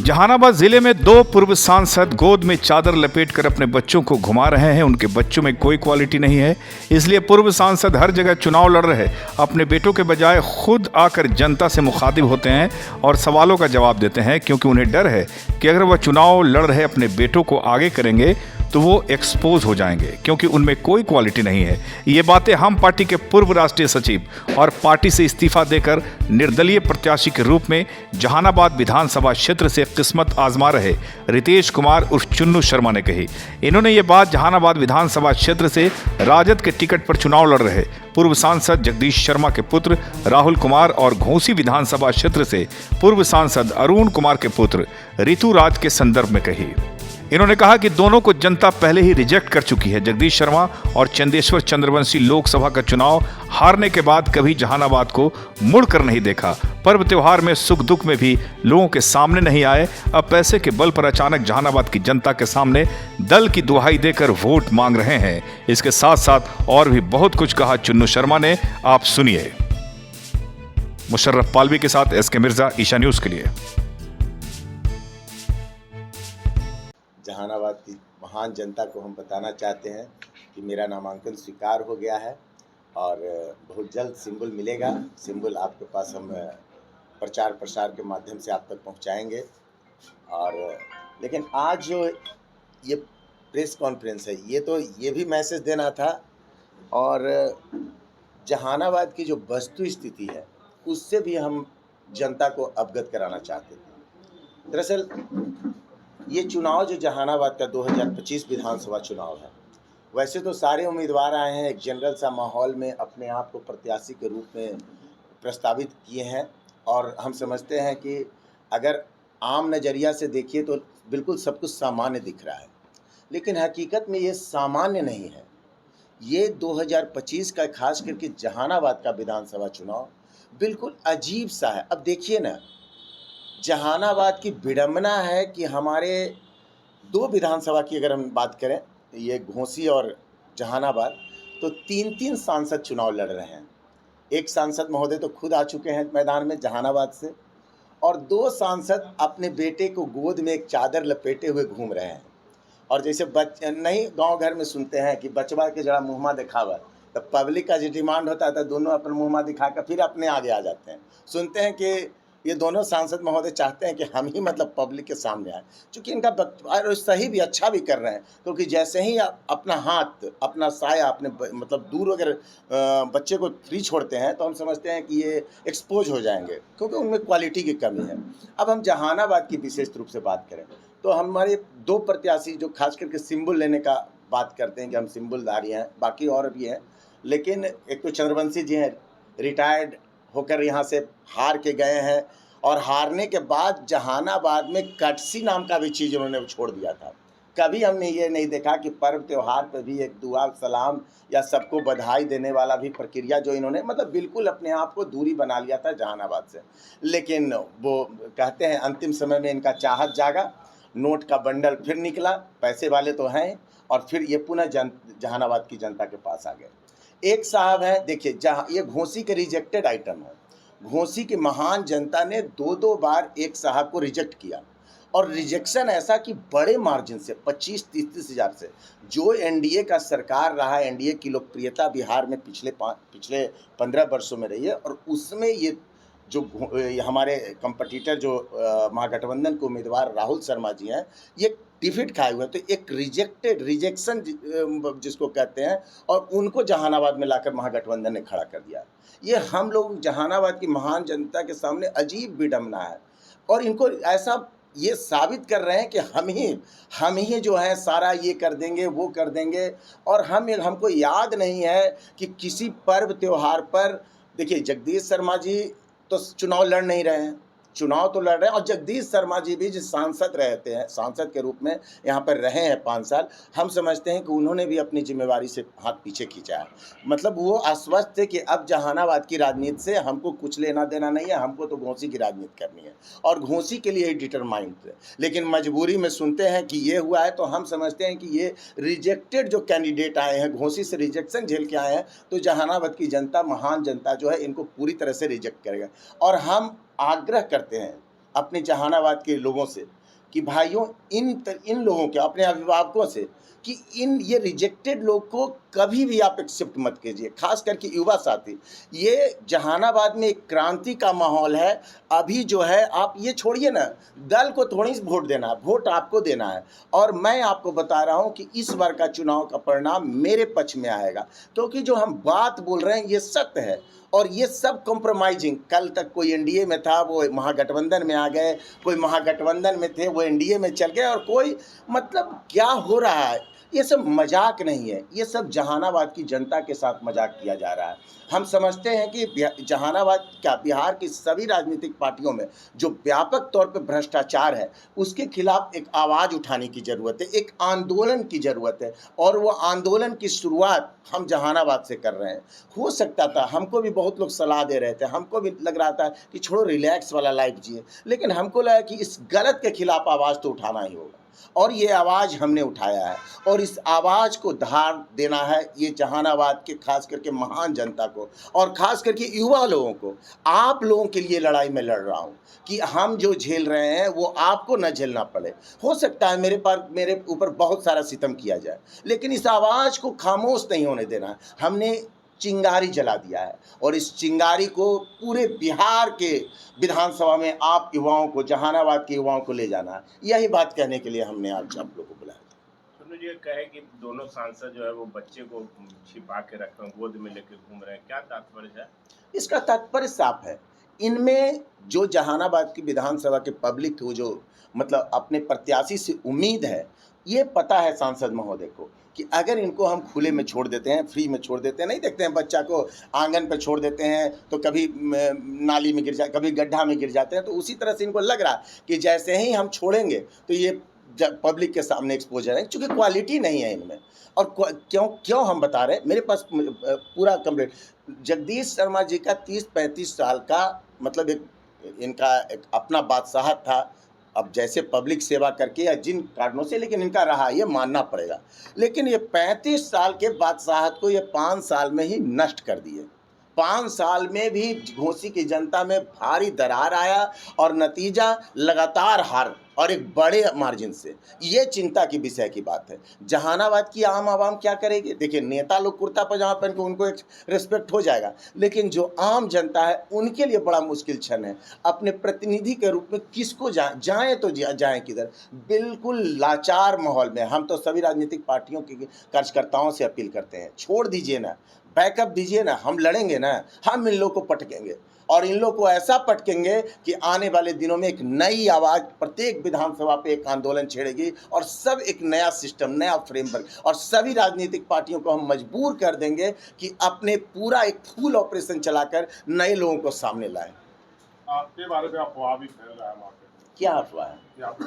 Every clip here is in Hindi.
जहानाबाद जिले में दो पूर्व सांसद गोद में चादर लपेटकर अपने बच्चों को घुमा रहे हैं। उनके बच्चों में कोई क्वालिटी नहीं है, इसलिए पूर्व सांसद हर जगह चुनाव लड़ रहे अपने बेटों के बजाय खुद आकर जनता से मुखातिब होते हैं और सवालों का जवाब देते हैं, क्योंकि उन्हें डर है कि अगर वह चुनाव लड़ रहे अपने बेटों को आगे करेंगे तो वो एक्सपोज हो जाएंगे, क्योंकि उनमें कोई क्वालिटी नहीं है। ये बातें हम पार्टी के पूर्व राष्ट्रीय सचिव और पार्टी से इस्तीफा देकर निर्दलीय प्रत्याशी के रूप में जहानाबाद विधानसभा क्षेत्र से किस्मत आजमा रहे रितेश कुमार उर्फ चुन्नू शर्मा ने कही। इन्होंने ये बात जहानाबाद विधानसभा क्षेत्र से राजद के टिकट पर चुनाव लड़ रहे पूर्व सांसद जगदीश शर्मा के पुत्र राहुल कुमार और घोसी विधानसभा क्षेत्र से पूर्व सांसद अरुण कुमार के पुत्र ऋतु राज के संदर्भ में कही। इन्होंने कहा कि दोनों को जनता पहले ही रिजेक्ट कर चुकी है। जगदीश शर्मा और चंदेश्वर चंद्रवंशी लोकसभा का चुनाव हारने के बाद कभी जहानाबाद को मुड़कर नहीं देखा। पर्व त्योहार में सुख दुख में भी लोगों के सामने नहीं आए। अब पैसे के बल पर अचानक जहानाबाद की जनता के सामने दल की दुहाई देकर वोट मांग रहे हैं। इसके साथ साथ और भी बहुत कुछ कहा चुन्नू शर्मा ने, आप सुनिए। मुशर्रफ पालवी के साथ एसके मिर्जा, ईशा न्यूज के लिए। जहानाबाद की महान जनता को हम बताना चाहते हैं कि मेरा नामांकन स्वीकार हो गया है और बहुत जल्द सिंबल मिलेगा। सिंबल आपके पास हम प्रचार प्रसार के माध्यम से आप तक पहुंचाएंगे। और लेकिन आज जो ये प्रेस कॉन्फ्रेंस है, ये भी मैसेज देना था और जहानाबाद की जो वस्तु स्थिति है उससे भी हम जनता को अवगत कराना चाहते थे। दरअसल ये चुनाव जो जहानाबाद का 2025 विधानसभा चुनाव है, वैसे तो सारे उम्मीदवार आए हैं एक जनरल सा माहौल में अपने आप को प्रत्याशी के रूप में प्रस्तावित किए हैं और हम समझते हैं कि अगर आम नज़रिया से देखिए तो बिल्कुल सब कुछ सामान्य दिख रहा है, लेकिन हकीकत में ये सामान्य नहीं है। ये 2025 का खास करके जहानाबाद का विधानसभा चुनाव बिल्कुल अजीब सा है। अब देखिए ना, जहानाबाद की विडंबना है कि हमारे दो विधानसभा की अगर हम बात करें, ये घोसी और जहानाबाद, तो तीन सांसद चुनाव लड़ रहे हैं। एक सांसद महोदय तो खुद आ चुके हैं मैदान में जहानाबाद से, और दो सांसद अपने बेटे को गोद में एक चादर लपेटे हुए घूम रहे हैं। और जैसे नहीं गांव घर में सुनते हैं कि बचवा के जरा मुँहमा दिखावा, तो पब्लिक का जो डिमांड होता है तो दोनों अपना मुँहमा दिखाकर फिर अपने आगे आ जाते हैं। सुनते हैं कि ये दोनों सांसद महोदय चाहते हैं कि हम ही मतलब पब्लिक के सामने आए, क्योंकि इनका और सही भी अच्छा भी कर रहे हैं, क्योंकि जैसे ही अपना हाथ अपना साया अपने मतलब दूर अगर बच्चे को फ्री छोड़ते हैं तो हम समझते हैं कि ये एक्सपोज हो जाएंगे, क्योंकि उनमें क्वालिटी की कमी है। अब हम जहानाबाद की विशेष रूप से बात करें तो हमारे दो प्रत्याशी जो खास करके सिंबल लेने का बात करते हैं कि हम सिंबलधारी हैं, बाकी और भी हैं, लेकिन एक तो चंद्रवंशी जी हैं, रिटायर्ड होकर यहाँ से हार के गए हैं और हारने के बाद जहानाबाद में कटसी नाम का भी चीज़ उन्होंने छोड़ दिया था। कभी हमने ये नहीं देखा कि पर्व त्योहार पर भी एक दुआ सलाम या सबको बधाई देने वाला भी प्रक्रिया जो इन्होंने मतलब बिल्कुल अपने आप को दूरी बना लिया था जहानाबाद से। लेकिन वो कहते हैं अंतिम समय में इनका चाहत जागा, नोट का बंडल फिर निकला, पैसे वाले तो हैं, और फिर ये पुनः जहानाबाद की जनता के पास आ गए। एक साहब हैं, देखिए जहाँ ये घोसी के रिजेक्टेड आइटम है, घोसी की महान जनता ने दो बार एक साहब को रिजेक्ट किया, और रिजेक्शन ऐसा कि बड़े मार्जिन से 25-30 हज़ार से। जो एनडीए का सरकार रहा, एनडीए की लोकप्रियता बिहार में पिछले 15 वर्षों में रही है, और उसमें ये जो हमारे कंपटीटर जो महागठबंधन के उम्मीदवार राहुल शर्मा जी हैं, ये डिफीट खाए हुए, तो एक रिजेक्शन जिसको कहते हैं, और उनको जहानाबाद में लाकर महागठबंधन ने खड़ा कर दिया। ये हम लोग जहानाबाद की महान जनता के सामने अजीब विडंबना है, और इनको ऐसा ये साबित कर रहे हैं कि हम ही जो है सारा ये कर देंगे वो कर देंगे। और हमको याद नहीं है कि किसी पर्व त्योहार पर, देखिए जगदीश शर्मा जी तो चुनाव लड़ नहीं रहे हैं, चुनाव तो लड़ रहे हैं, और जगदीश शर्मा जी भी जिस सांसद रहते हैं, सांसद के रूप में यहाँ पर रहे हैं 5 साल, हम समझते हैं कि उन्होंने भी अपनी जिम्मेवारी से हाथ पीछे खींचा है। मतलब वो आश्वस्त थे कि अब जहानाबाद की राजनीति से हमको कुछ लेना देना नहीं है, हमको तो घोसी की राजनीति करनी है, और घोसी के लिए ही डिटरमाइंड थे। लेकिन मजबूरी में सुनते हैं कि ये हुआ है, तो हम समझते हैं कि ये रिजेक्टेड जो कैंडिडेट आए हैं, घोसी से रिजेक्शन झेल के आए हैं, तो जहानाबाद की जनता, महान जनता जो है, इनको पूरी तरह से रिजेक्ट करेगा। और हम आग्रह करते हैं अपने जहानाबाद के लोगों से कि भाइयों इन लोगों के अपने अभिभावकों से कि ये रिजेक्टेड लोग को कभी भी आप एक्सेप्ट मत कीजिए, खास करके युवा साथी। ये जहानाबाद में एक क्रांति का माहौल है। अभी जो है आप ये छोड़िए ना, दल को थोड़ी वोट देना है, वोट आपको देना है। और मैं आपको बता रहा हूँ कि इस बार का चुनाव का परिणाम मेरे पक्ष में आएगा, क्योंकि जो हम बात बोल रहे हैं ये सत्य है। और ये सब कॉम्प्रोमाइजिंग, कल तक कोई एनडीए में था वो महागठबंधन में आ गए, कोई महागठबंधन में थे वो एनडीए में चल गए, और कोई मतलब क्या हो रहा है, ये सब मजाक नहीं है, ये सब जहानाबाद की जनता के साथ मजाक किया जा रहा है। हम समझते हैं कि जहानाबाद क्या बिहार की सभी राजनीतिक पार्टियों में जो व्यापक तौर पे भ्रष्टाचार है उसके खिलाफ एक आवाज़ उठाने की ज़रूरत है, एक आंदोलन की ज़रूरत है। और वो आंदोलन की शुरुआत हम जहानाबाद से कर रहे हैं। हो सकता था, हमको भी बहुत लोग सलाह दे रहे थे, हमको भी लग रहा था कि छोड़ो रिलैक्स वाला लाइफ जिए, लेकिन हमको लगा कि इस गलत के खिलाफ आवाज़ तो उठाना ही होगा, और ये आवाज़ हमने उठाया है। और इस आवाज़ को धार देना है ये जहानाबाद के खास करके महान जनता को, और खास करके युवा लोगों को। आप लोगों के लिए लड़ाई में लड़ रहा हूँ कि हम जो झेल रहे हैं वो आपको न झेलना पड़े। हो सकता है मेरे ऊपर बहुत सारा सितम किया जाए, लेकिन इस आवाज़ को खामोश नहीं होने देना है। हमने चिंगारी जला दिया है, और इस चिंगारी को पूरे बिहार के विधानसभा में आप युवाओं को, जहानाबाद के युवाओं को ले जाना है। यही बात कहने के लिए हमने आज आप लोगों को बुलाया। सुनो जी, कहे कि दोनों सांसद जो है वो बच्चे को छिपा के रख रहे हैं, गोद में लेके घूम रहे हैं, क्या तात्पर्य है? इसका तात्पर्य साफ है। इनमें जो जहानाबाद की विधानसभा के पब्लिक को जो मतलब अपने प्रत्याशी से उम्मीद है, ये पता है सांसद महोदय को कि अगर इनको हम खुले में छोड़ देते हैं, फ्री में छोड़ देते हैं, नहीं देखते हैं बच्चा को आंगन पर छोड़ देते हैं तो कभी नाली में गिर जाए, कभी गड्ढा में गिर जाते हैं, तो उसी तरह से इनको लग रहा है कि जैसे ही हम छोड़ेंगे तो ये पब्लिक के सामने एक्सपोज है, क्योंकि क्वालिटी नहीं है इनमें। और क्यों हम बता रहे हैं, मेरे पास पूरा कंप्लीट जगदीश शर्मा जी का 30-35 साल का मतलब इनका एक अपना बादशाहत था। अब जैसे पब्लिक सेवा करके या जिन कारणों से, लेकिन इनका रहा, ये मानना पड़ेगा। लेकिन ये 35 साल के बादशाहत को ये 5 साल में ही नष्ट कर दिए। 5 साल में भी घोसी की जनता में भारी दरार आया, और नतीजा लगातार हार, और एक बड़े मार्जिन से। ये चिंता की विषय की बात है। जहानाबाद की आम आवाम क्या करेगी? देखिए, नेता लोग कुर्ता पजामा पहन के उनको एक रिस्पेक्ट हो जाएगा, लेकिन जो आम जनता है उनके लिए बड़ा मुश्किल क्षण है। अपने प्रतिनिधि के रूप में किसको जाएं तो जाएं किधर? बिल्कुल लाचार माहौल में हम तो सभी राजनीतिक पार्टियों के कार्यकर्ताओं से अपील करते हैं, छोड़ दीजिए ना, बैकअप दीजिए ना, हम लड़ेंगे ना, हम इन लोग को पटकेंगे, और इन लोग को ऐसा पटकेंगे कि आने वाले दिनों में एक नई आवाज़ प्रत्येक विधानसभा पे एक आंदोलन छेड़ेगी, और सब एक नया सिस्टम, नया फ्रेमवर्क, और सभी राजनीतिक पार्टियों को हम मजबूर कर देंगे कि अपने पूरा एक फुल ऑपरेशन चलाकर नए लोगों को सामने लाएं। आपके बारे में अफवाह भी फैल रहा है मार्केट में, क्या अफवाह है? क्या आप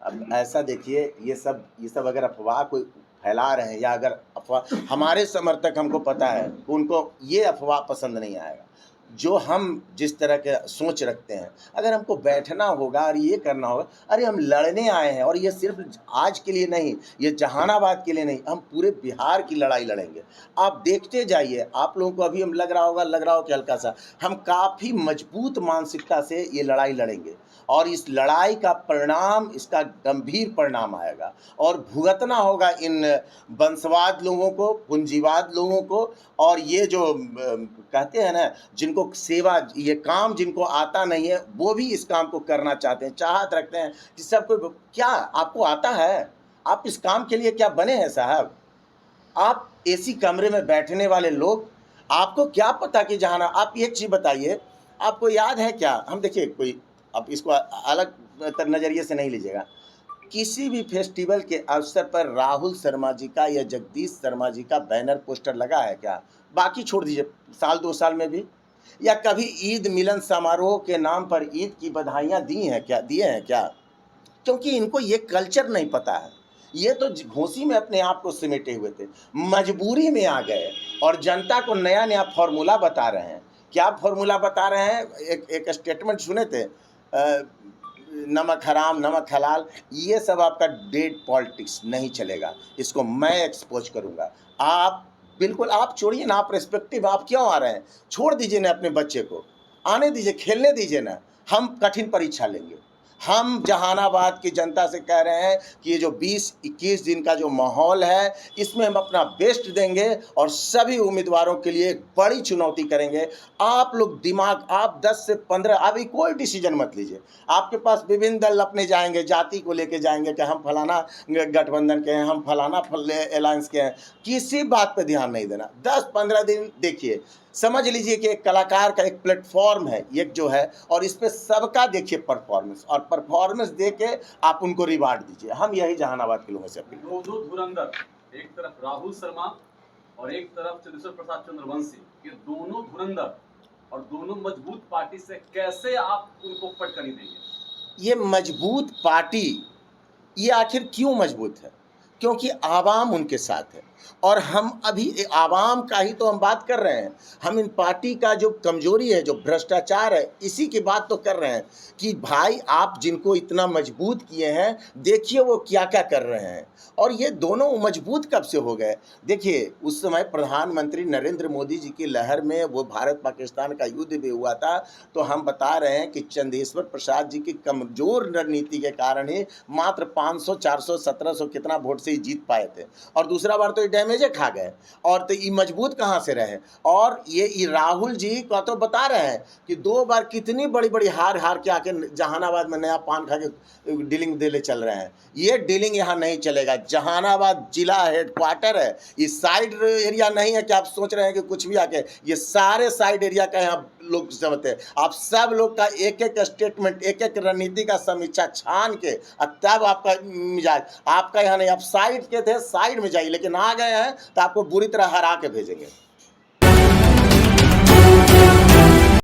अब ऐसा देखिए, ये सब अगर अफवाह कोई फैला रहे हैं, या अगर अफवाह, हमारे समर्थक हमको पता है उनको ये अफवाह पसंद नहीं आएगा। जो हम जिस तरह के सोच रखते हैं, अगर हमको बैठना होगा और ये करना होगा, अरे हम लड़ने आए हैं, और ये सिर्फ आज के लिए नहीं, ये जहानाबाद के लिए नहीं, हम पूरे बिहार की लड़ाई लड़ेंगे। आप देखते जाइए, आप लोगों को अभी हम लग रहा हो कि हल्का सा, हम काफ़ी मजबूत मानसिकता से ये लड़ाई लड़ेंगे, और इस लड़ाई का परिणाम, इसका गंभीर परिणाम आएगा, और भुगतना होगा इन वंशवाद लोगों को, पूंजीवाद लोगों को, और ये जो कहते हैं ना, जिनको सेवा, ये काम जिनको आता नहीं है, वो भी इस काम को करना चाहते हैं, चाहत रखते हैं कि सबको। क्या आपको आता है? आप इस काम के लिए क्या बने हैं साहब? आप एसी कमरे में बैठने वाले लोग, आपको क्या पता कि जहाना, आप एक चीज़ बताइए, आपको याद है क्या? हम देखिए, कोई अब इसको अलग नज़रिए से नहीं लीजिएगा, किसी भी फेस्टिवल के अवसर पर राहुल शर्मा जी का या जगदीश शर्मा जी का बैनर पोस्टर लगा है क्या? बाकी छोड़ दीजिए, साल 2 साल में भी, या कभी ईद मिलन समारोह के नाम पर ईद की बधाइयाँ दिए हैं क्या? क्योंकि इनको ये कल्चर नहीं पता है। ये तो घोसी में अपने आप को समेटे हुए थे, मजबूरी में आ गए, और जनता को नया नया फॉर्मूला बता रहे हैं। क्या फॉर्मूला बता रहे हैं? एक स्टेटमेंट सुने थे, नमक हराम नमक हलाल, ये सब आपका डेड पॉलिटिक्स नहीं चलेगा, इसको मैं एक्सपोज करूँगा। आप बिल्कुल, आप छोड़िए ना, आप रेस्पेक्टिव, आप क्यों आ रहे हैं? छोड़ दीजिए ना अपने बच्चे को, आने दीजिए, खेलने दीजिए ना। हम कठिन परीक्षा लेंगे। हम जहानाबाद की जनता से कह रहे हैं कि ये जो 20-21 दिन का जो माहौल है, इसमें हम अपना बेस्ट देंगे और सभी उम्मीदवारों के लिए एक बड़ी चुनौती करेंगे। आप लोग दिमाग, आप 10 से 15 अभी कोई डिसीजन मत लीजिए। आपके पास विभिन्न दल अपने जाएंगे, जाति को लेके जाएंगे कि हम फलाना गठबंधन के हैं, हम फलाना अलायंस के हैं। किसी बात पे ध्यान नहीं देना। 10-15 दिन देखिए, समझ लीजिए कि एक कलाकार का एक प्लेटफॉर्म है एक जो है, और इस पे सबका देखिए परफॉर्मेंस, और परफॉर्मेंस दे के आप उनको रिवार्ड दीजिए। हम यही जहानाबाद के लोगों से अपील करते हैं। दो धुरंधर, एक तरफ राहुल शर्मा और एक तरफ चंद्रशेखर प्रसाद चंद्रवंशी, ये दोनों धुरंधर और दोनों मजबूत पार्टी से कैसे आप उनको पटकनी देंगे? ये मजबूत पार्टी, ये आखिर क्यों मजबूत है? क्योंकि आवाम उनके साथ है, और हम अभी आवाम का ही तो हम बात कर रहे हैं। हम इन पार्टी का जो कमजोरी है, जो भ्रष्टाचार है, इसी की बात तो कर रहे हैं कि भाई आप जिनको इतना मजबूत किए हैं, देखिए वो क्या क्या कर रहे हैं। और ये दोनों मजबूत कब से हो गए? देखिए, उस समय प्रधानमंत्री नरेंद्र मोदी जी की लहर में वो भारत पाकिस्तान का युद्ध भी हुआ था, तो हम बता रहे हैं कि चंदेश्वर प्रसाद जी की कमजोर रणनीति के कारण ही मात्र 500, 400, 1700 कितना वोट से ही जीत पाए थे, और दूसरा बार तो ये डैमेजे खा गए। और तो ये मजबूत कहाँ से रहे? और ये राहुल जी का तो बता रहे हैं कि 2 बार कितनी बड़ी बड़ी हार के आके जहानाबाद में नया पान खा के डीलिंग देले चल रहे हैं। ये डीलिंग यहाँ नहीं चलेगा। जहानाबाद जिला हेडक्वार्टर है, ये साइड एरिया नहीं है कि आप सोच रहे हैं कि कुछ भी आके, ये सारे साइड एरिया का यहाँ लोग समझते हैं। आप सब लोग का एक एक स्टेटमेंट, एक एक रणनीति का समीक्षा छान के तब आपका मिजाज, आपका यहाँ नहीं, आप साइड के थे, साइड में जाइए, लेकिन आ गए हैं तो आपको बुरी तरह हरा के भेजेंगे।